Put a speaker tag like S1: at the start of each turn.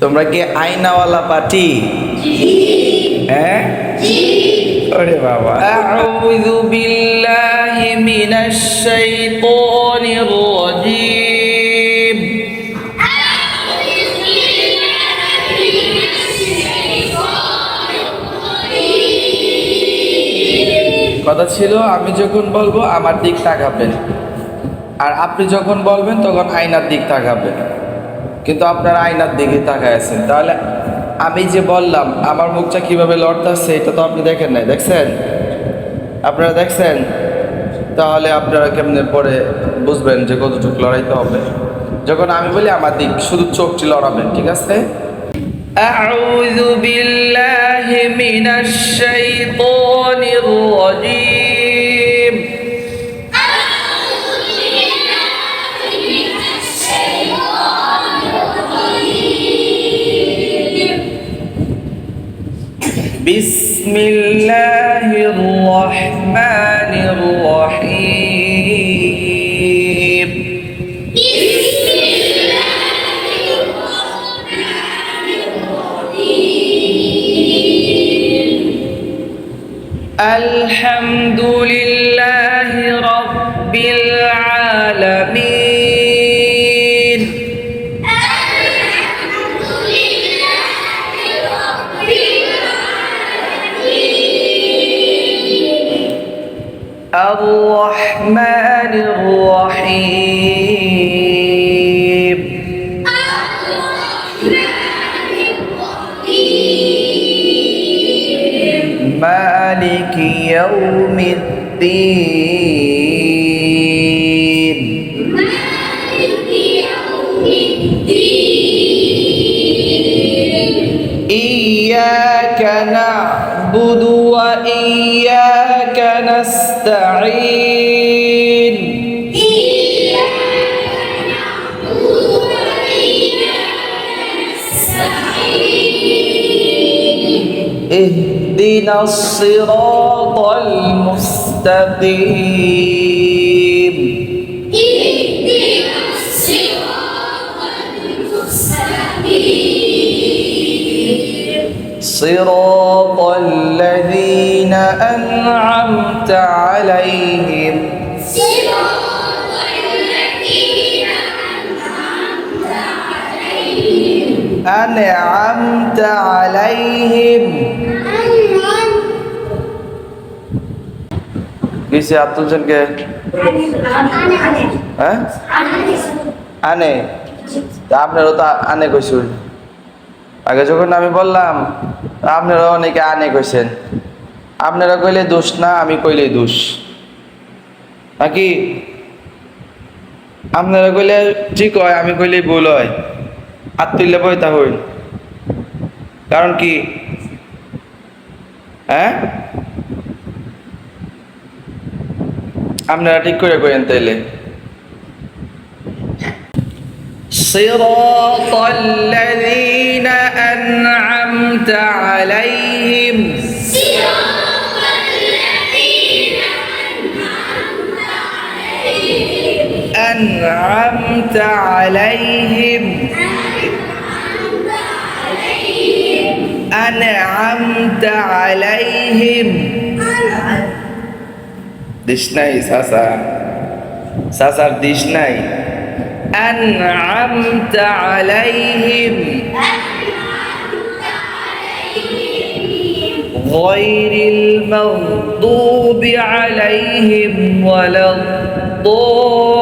S1: তোমরা কি আয়নাওয়ালা পার্টি? হ্যাঁ, ওরে বাবা। আউযু বিল্লাহি মিনাশ শাইতানির রাজীম। কথা ছিল আমি যখন বলবো আমার দিক তাকাবেন, আর আপনি যখন বলবেন তখন আয়নার দিক তাকাবেন, কিন্তু আপনারা আয়নার দিকে তাকায় আছেন। তাহলে আমি যে বললাম আমার মুখটা কিভাবে লড়তেছে এটা তো আপনি দেখেন নাই, দেখছেন? আপনারা দেখছেন? তাহলে আপনারা কেমনে পরে বুঝবেন যে কতটুকু লড়াইতে হবে? যখন আমি বলি আমার দিক, শুধু চোখটি লড়াবেন, ঠিক আছে? আউযু বিল্লাহি মিনাশ শাইতানির রাজীম। বিসমিল্লাহির রহমানির রহিম। আলহামদুলিল্লাহি রাব্বিল আলামিন। الرحمن الرحيم. مالك يوم الدين. إياك نعبد وإياك نستعين. اهدنا الصراط المستقيم. صراط الذين أنعمت عليهم. أنعمت عليهم. কিসে আত্মজন কে? হ্যাঁ, আনে। আপনারও তো আনে কইছুন। আগে যখন আমি বললাম আপনারা অনেকে আনে কইছেন। আপনারা কইলে দোষ না, আমি কইলেই দোষ নাকি? আপনারা কইলে ঠিক হয়, আমি কইলেই ভুল হয়। হাত তুললে বইতা হইল, কারণ কি? হ্যাঁ, আপনারা ঠিক করে কইেন তাইলে। صراط الذين أنعمت عليهم. أنعمت عليهم. أنعمت عليهم. দিস নাই সাসা, সাসার দিস নাই। أنعمت عليهم غير المغضوب عليهم ولا الضالين.